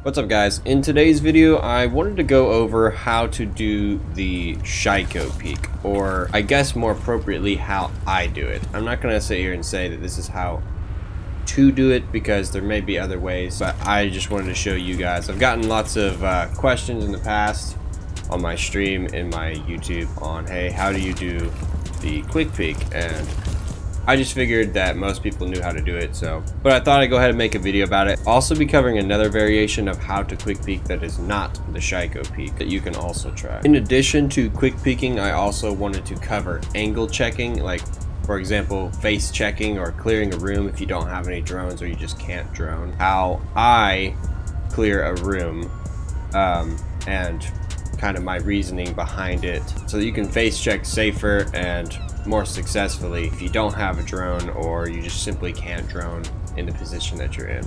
What's up guys? In today's video I wanted to go over how to do the Shaiiko peek, or I guess more appropriately how I do it. I'm not gonna sit here and say that this is how to do it because there may be other ways, but I just wanted to show you guys. I've gotten lots of questions in the past on my stream in my YouTube on, hey, how do you do the quick peek? And I just figured that most people knew how to do it, but I thought I'd go ahead and make a video about it. I'll also be covering another variation of how to quick peek that is not the Shaiiko peek that you can also try. In addition to quick peeking, I also wanted to cover angle checking, like for example face checking or clearing a room if you don't have any drones or you just can't drone. How I clear a room and kind of my reasoning behind it so that you can face check safer and more successfully if you don't have a drone or you just simply can't drone in the position that you're in.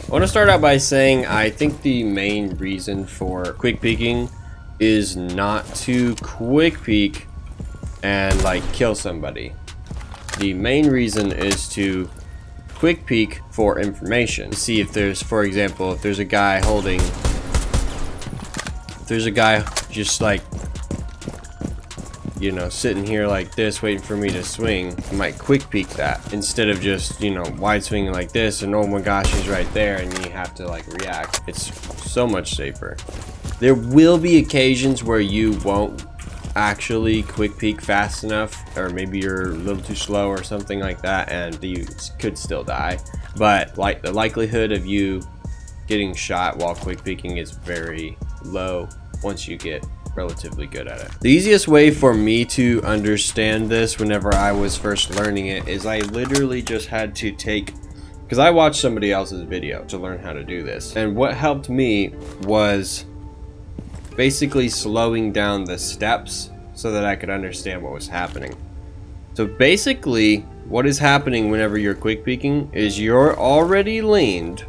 I want to start out by saying I think the main reason for quick peeking is not to quick peek and like kill somebody. The main reason is to quick peek for information. See if there's, for example, if there's a guy just like, you know, sitting here like this waiting for me to swing, I might quick peek that instead of just, you know, wide swinging like this and oh my gosh, he's right there and you have to like react. It's so much safer. There will be occasions where you won't actually quick peek fast enough, or maybe you're a little too slow or something like that, and you could still die, but like the likelihood of you getting shot while quick peeking is very low once you get relatively good at it. The easiest way for me to understand this whenever I was first learning it is I literally just had to take, because I watched somebody else's video to learn how to do this, and what helped me was basically slowing down the steps so that I could understand what was happening. So basically what is happening whenever you're quick peeking is you're already leaned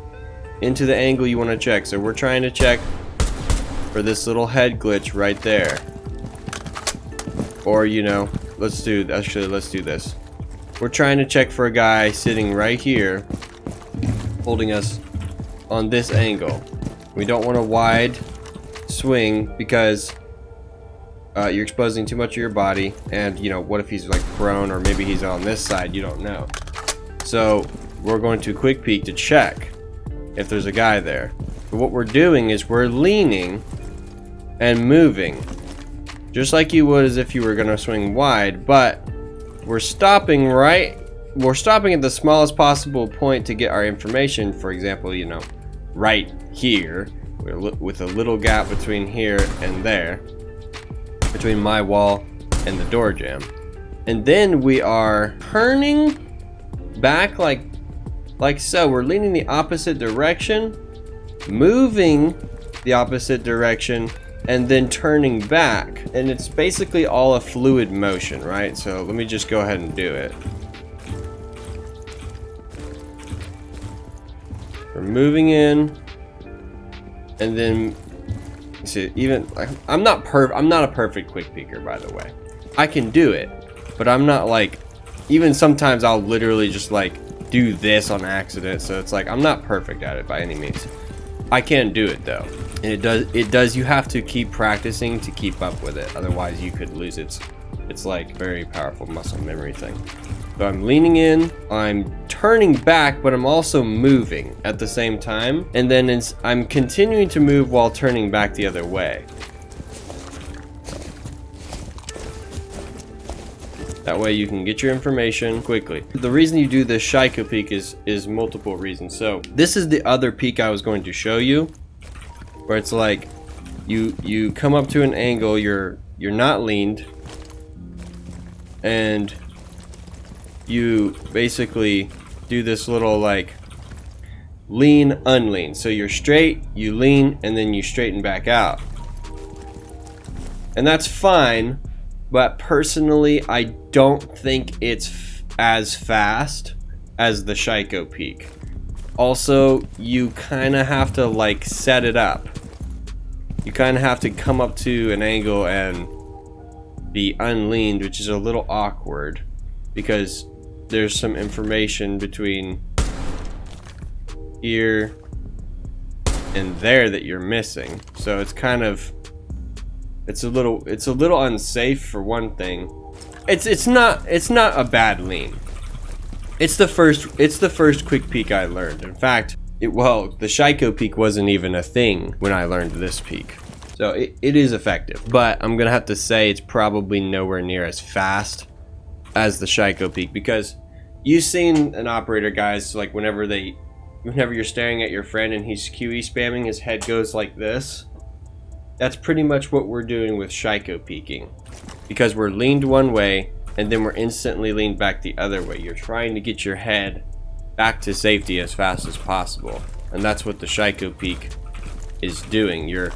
into the angle you want to check. So we're trying to check for this little head glitch right there, or you know, let's do this. We're trying to check for a guy sitting right here holding us on this angle. We don't want a wide swing because you're exposing too much of your body, and you know, what if he's like prone or maybe he's on this side, you don't know. So we're going to quick peek to check if there's a guy there. But what we're doing is we're leaning and moving just like you would as if you were gonna swing wide, but we're stopping at the smallest possible point to get our information. For example, you know, right here with a little gap between here and there, between my wall and the door jamb, and then we are turning back like so. We're leaning the opposite direction, moving the opposite direction, and then turning back, and it's basically all a fluid motion, right? So let me just go ahead and do it. We're moving in, and then see, even like, I'm not a perfect quick peeker, by the way. I can do it, but I'm not like, even sometimes I'll literally just like do this on accident, so it's like I'm not perfect at it by any means. I can do it though, and it does you have to keep practicing to keep up with it, otherwise you could lose it's like very powerful muscle memory thing. So I'm leaning in, I'm turning back, but I'm also moving at the same time, and then I'm continuing to move while turning back the other way. That way you can get your information quickly. The reason you do this Shaiiko peek is multiple reasons. So this is the other peek I was going to show you, where it's like you come up to an angle, you're not leaned, and you basically do this little like lean unlean. So you're straight, you lean, and then you straighten back out, and that's fine. But personally, I don't think it's as fast as the Shaiiko peek. Also, you kind of have to like set it up. You kind of have to come up to an angle and be unleaned, which is a little awkward because there's some information between here, and there that you're missing. So it's kind of, it's a little unsafe for one thing. It's not a bad lean. It's the first quick peek I learned. In fact, the Shaiiko peek wasn't even a thing when I learned this peek. So it is effective, but I'm gonna have to say it's probably nowhere near as fast as the Shaiiko peek, because you've seen an operator, guys, like whenever you're staring at your friend and he's QE spamming, his head goes like this. That's pretty much what we're doing with Shaiiko peeking, because we're leaned one way and then we're instantly leaned back the other way. You're trying to get your head back to safety as fast as possible, and that's what the Shaiiko peek is doing. You're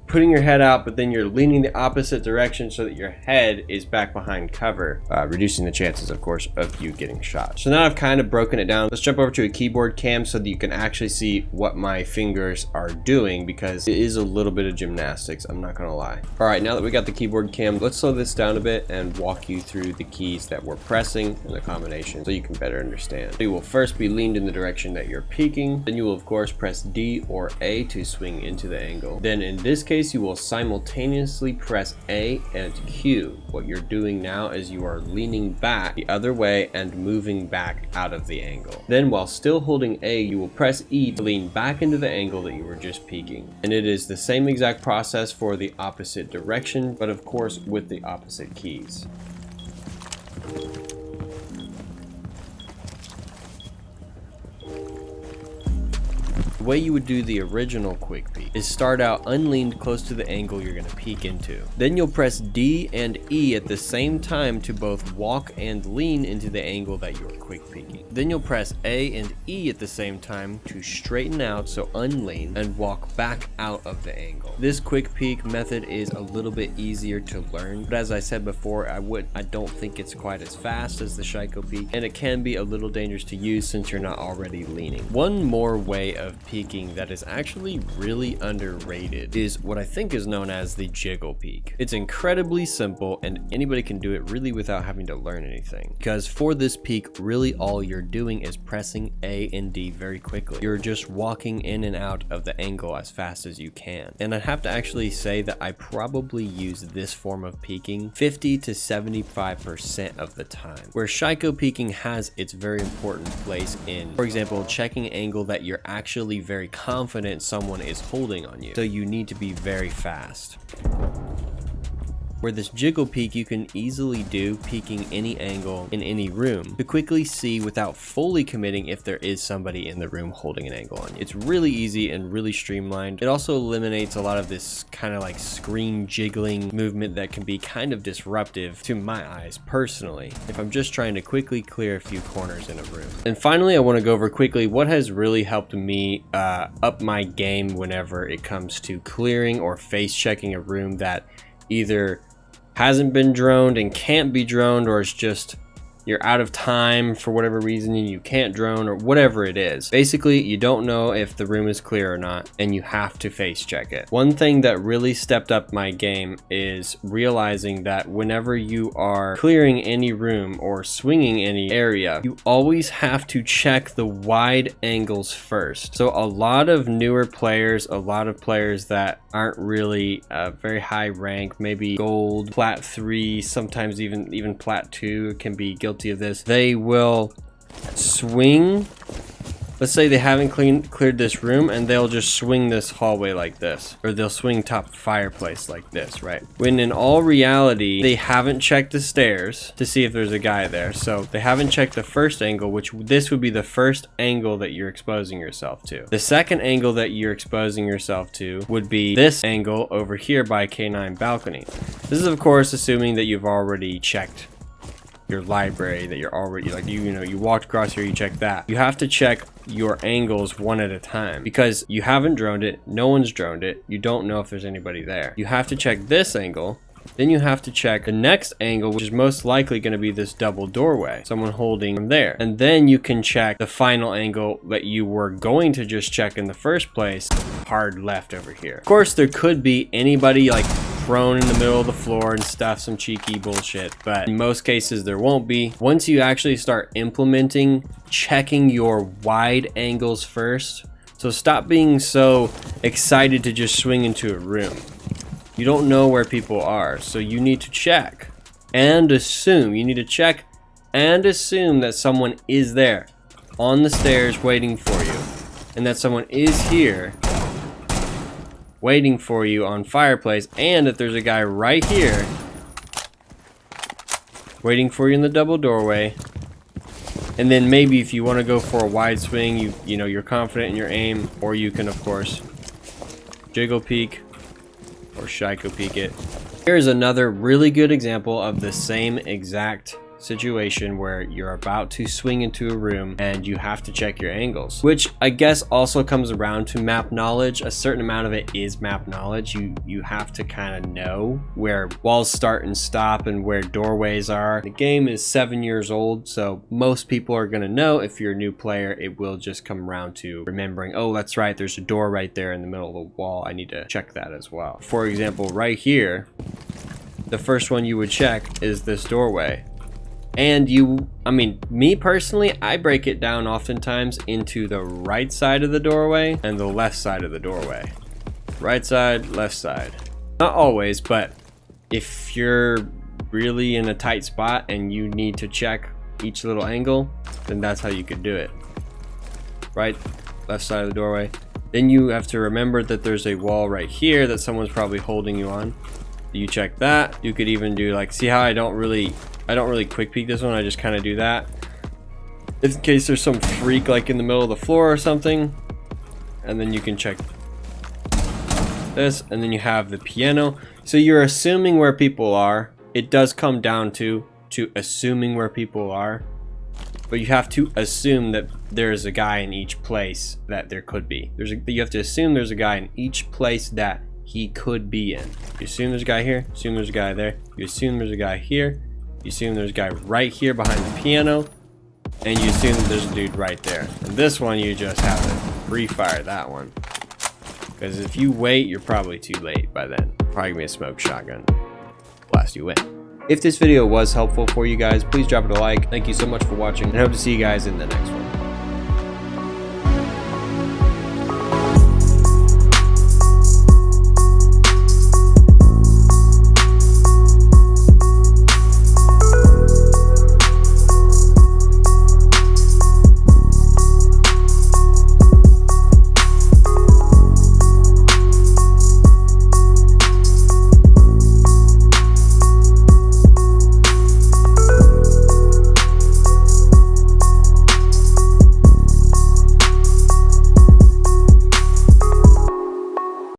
putting your head out, but then you're leaning the opposite direction so that your head is back behind cover, reducing the chances, of course, of you getting shot. So now I've kind of broken it down. Let's jump over to a keyboard cam so that you can actually see what my fingers are doing, because it is a little bit of gymnastics, I'm not gonna lie. All right, now that we got the keyboard cam, let's slow this down a bit and walk you through the keys that we're pressing and the combination so you can better understand. So you will first be leaned in the direction that you're peeking. Then you will, of course, press D or A to swing into the angle. Then in this case, you will simultaneously press A and Q. What you're doing now is you are leaning back the other way and moving back out of the angle. Then while still holding A, you will press E to lean back into the angle that you were just peeking. And it is the same exact process for the opposite direction, but of course with the opposite keys. The way you would do the original quick peek is start out unleaned close to the angle you're going to peek into. Then you'll press D and E at the same time to both walk and lean into the angle that you're quick peeking. Then you'll press A and E at the same time to straighten out, so unlean, and walk back out of the angle. This quick peek method is a little bit easier to learn, but as I said before, I don't think it's quite as fast as the Shaiiko peek, and it can be a little dangerous to use since you're not already leaning. One more way of peeking that is actually really underrated is what I think is known as the Jiggle Peek. It's incredibly simple and anybody can do it really without having to learn anything, because for this peek really all you're doing is pressing A and D very quickly. You're just walking in and out of the angle as fast as you can. And I'd have to actually say that I probably use this form of peeking 50 to 75% of the time, where Shaiiko peeking has its very important place in, for example, checking an angle that you're actually very confident someone is holding on you, so you need to be very fast. Where this Jiggle Peek you can easily do peeking any angle in any room to quickly see without fully committing if there is somebody in the room holding an angle on you. It's really easy and really streamlined. It also eliminates a lot of this kind of like screen jiggling movement that can be kind of disruptive to my eyes personally if I'm just trying to quickly clear a few corners in a room. And finally, I want to go over quickly what has really helped me up my game whenever it comes to clearing or face checking a room that either hasn't been droned and can't be droned, or it's just you're out of time for whatever reason and you can't drone, or whatever it is. Basically, you don't know if the room is clear or not and you have to face check it. One thing that really stepped up my game is realizing that whenever you are clearing any room or swinging any area, you always have to check the wide angles first. So a lot of newer players, a lot of players that aren't really very high rank, maybe gold, plat 3, sometimes even plat 2 can be guilty of this. They will swing, let's say they haven't cleared this room, and they'll just swing this hallway like this, or they'll swing top fireplace like this, right? When in all reality, they haven't checked the stairs to see if there's a guy there. So they haven't checked the first angle, which this would be the first angle that you're exposing yourself to. The second angle that you're exposing yourself to would be this angle over here by K9 balcony. This is of course assuming that you've already checked your library, that you're already like you walked across here, you checked that. You have to check your angles one at a time because you haven't droned it, no one's droned it, you don't know if there's anybody there. You have to check this angle, then you have to check the next angle, which is most likely going to be this double doorway, someone holding from there, and then you can check the final angle that you were going to just check in the first place, hard left over here. Of course, there could be anybody like prone in the middle of the floor and stuff, some cheeky bullshit. But in most cases there won't be. Once you actually start implementing checking your wide angles first, so stop being so excited to just swing into a room. You don't know where people are, so you need to check and assume. You need to check and assume that someone is there on the stairs waiting for you, and that someone is here waiting for you on fireplace, and that there's a guy right here waiting for you in the double doorway. And then maybe if you want to go for a wide swing, you know you're confident in your aim, or you can of course Jiggle Peek or Shaiiko Peek it. Here's another really good example of the same exact situation where you're about to swing into a room and you have to check your angles, which I guess also comes around to map knowledge. A certain amount of it is map knowledge. You have to kind of know where walls start and stop and where doorways are. The game is 7 years old, so most people are going to know. If you're a new player, it will just come around to remembering, oh, that's right, there's a door right there in the middle of the wall, I need to check that as well. For example, right here, the first one you would check is this doorway. And me personally, I break it down oftentimes into the right side of the doorway and the left side of the doorway. Right side, left side. Not always, but if you're really in a tight spot and you need to check each little angle, then that's how you could do it. Right, left side of the doorway. Then you have to remember that there's a wall right here that someone's probably holding you on. You check that. You could even do like, see how I don't really quick peek this one, I just kind of do that. If in case there's some freak like in the middle of the floor or something, and then you can check this, and then you have the piano. So you're assuming where people are. It does come down to assuming where people are, but you have to assume that there's a guy in each place that there could be. You have to assume there's a guy in each place that he could be in. You assume there's a guy here, assume there's a guy there, you assume there's a guy here, you assume there's a guy right here behind the piano, and you assume that there's a dude right there. And this one, you just have to pre-fire that one. Because if you wait, you're probably too late by then. Probably gonna be a smoke shotgun. Blast you in. If this video was helpful for you guys, please drop it a like. Thank you so much for watching, and I hope to see you guys in the next one.